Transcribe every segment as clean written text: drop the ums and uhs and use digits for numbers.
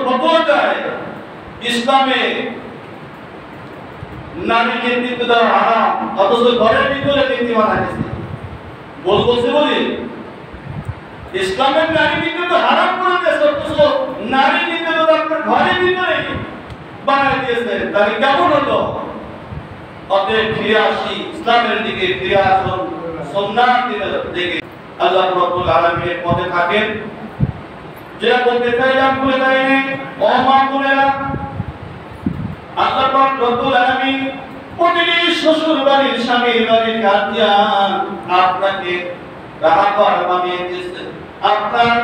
ফতোয়া দেয় ইসলামে নারী নেতৃত্ব দেওয়া হারাম, অথচ ঘরের ভিতরে নীতি মানা গেছে। বলছি বলি ইসলামের নারী নেতৃত্ব হারাম করে দিয়েছে, অথচ নারী নেতৃত্ব আপনার ঘরের ভিতরে বানাই দিয়েছে। তাহলে কেমন হলো? অতএব ফিরে আসি ইসলামের দিকে, ফিরে আসুন সুন্নাতের দিকে। আল্লাহ রাব্বুল আলামিনের পথে থাকেন। যেটা বলতে চাইলাম ভুলে যায়নি, ও মা বোনেরা, আল্লাহ পাক রব্বুল আলামিন প্রতিটি শ্বশুর বাড়ির স্বামীর বাড়ির গার্জিয়ান আপনাকে রাহাবার বানিয়ে দিয়েছেন। আপনার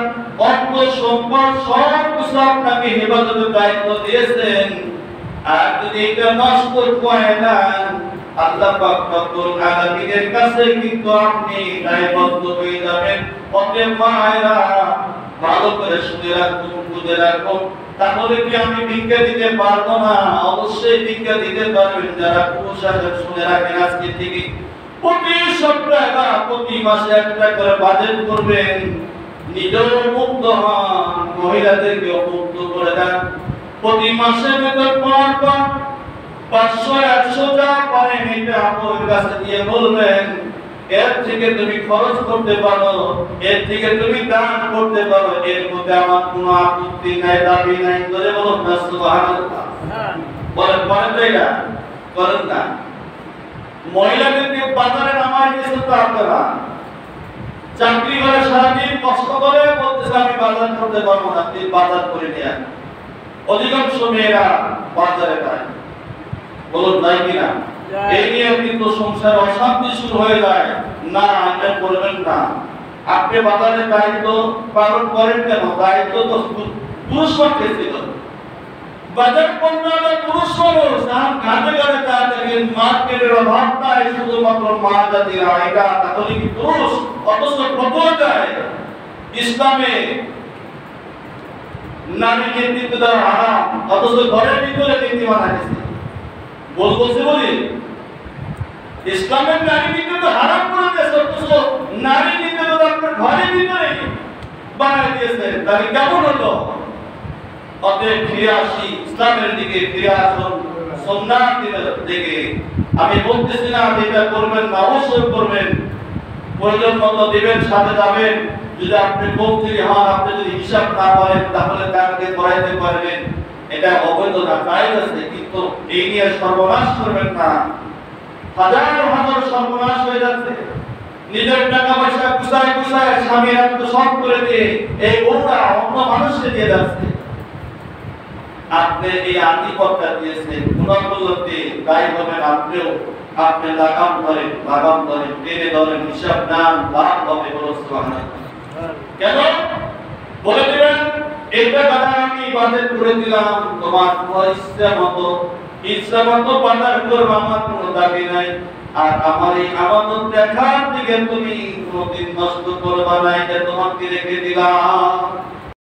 অর্থ সম্পদ সব কিছু আপনাকে হেফাজতের দায়িত্ব দিয়েছেন। আর যদি এটা নষ্ট করে দেন, আল্লাহ পাক রব্বুল আলামিনের কাছে কিন্তু আপনি দায়বদ্ধ হয়ে যাবেন। অতএব মায়েরা ভালো করে শুনে রাখুন, বুঝে রাখুন। তাহলে কি আমি ভিক্ষা দিতে পারবো না? অবশ্যই ভিক্ষা দিতে পারবেন যারা পুরুষ আছেন। শুনে রাখেন, আজকে থেকে প্রতি সপ্তাহে বা প্রতি মাসে একটা করে বাজেট করবেন। নিজেও মুক্ত হন, মহিলাদেরকেও মুক্ত করে দেন। প্রতি মাসের ভেতর পর 500-100 যা পারেন এটা আপনার কাছে দিয়ে বলবেন, এর থেকে তুমি খরচ করতে পারো, এর থেকে তুমি দান করতে পারো, এর মধ্যে আমার কোনো আপত্তি নাই, দাবি নাই। ধরে বলুন না সুবহানাল্লাহ। বলেন তো এটা করেন না? মহিলাদেরকে বাজারে নামাই দিয়েছে তো আপনারা। চাকরি করে সারাদিন কষ্ট করে বলতেছে আমি বাজার করতে পারবো না, আপনি বাজার করে নিয়ে। অধিকাংশ মেয়েরা বাজারে যায়, বলুন নাই কিনা? এই নিয়ে কিন্তু সংসার অশান্তি শুরু হয়ে যায়। না, এটা করবেন না। আপনি বাজারের দায়িত্ব পালন করেন কেন? দায়িত্ব তো পুরুষ মানুষের ছিল। বাজার করতে হবে পুরুষ মানুষ। আর ঘাটে ঘাটে তা দেখেন মার্কেটের অভাব নাই, শুধুমাত্র মা জাতিরা এটা তাহলে কি পুরুষ? অথচ ফতোয়া দেয় ইসলামে নারী নেতৃত্ব দেওয়া হারাম, অথচ ঘরের ভিতরে নীতি মানা গেছে। বলছি বলি ইসলামের নারী নেতৃত্ব হারাম করে দিয়েছে, অথচ নারী নেতৃত্ব আপনার ঘরের ভিতরে বানাই দিয়েছে। তাহলে কেমন হলো? অতএব ফিরে আসি ইসলামের দিকে, ফিরে আসুন সুন্নাতের দিকে। আমি বলতেছি না যেটা করবেন না, অবশ্যই করবেন। প্রয়োজন মতো দিবেন, সাথে যাবেন। যদি আপনি মন্ত্রী হন, আপনি যদি হিসাব না করেন, তাহলে তাকে করাইতে পারবেন। এটা অবৈধ না, জায়েজ আছে, কিন্তু এই নিয়ে সর্বনাশ করবেন না। হাজার হাজার সর্বনাশ হয়ে যাচ্ছে। নিজের টাকা পয়সা গুছায় গুছায় স্বামীর আত্মসৎ করে দিয়ে এই ওটা অন্য মানুষকে দিয়ে যাচ্ছে। আপনি এই আধিপত্যটা দিয়েছেন, গুণাবলীতে গায়ে হবেন আপনিও। আপনি লাগাম ধরেন, টেনে ধরেন, হিসাব নাম, লাভ হবে। বলো সুবহানাল্লাহ। কেন বলে দিবেন এটা কথা আমি বাজেট করে দিলাম, তোমার ইচ্ছা মতো বাজার করবো, আমার কোনো দাবি নাই। আর আমার এই আমানত দেখার দিকে তুমি কোনদিন নষ্ট করবা না, এটা তোমাকে রেখে দিলাম।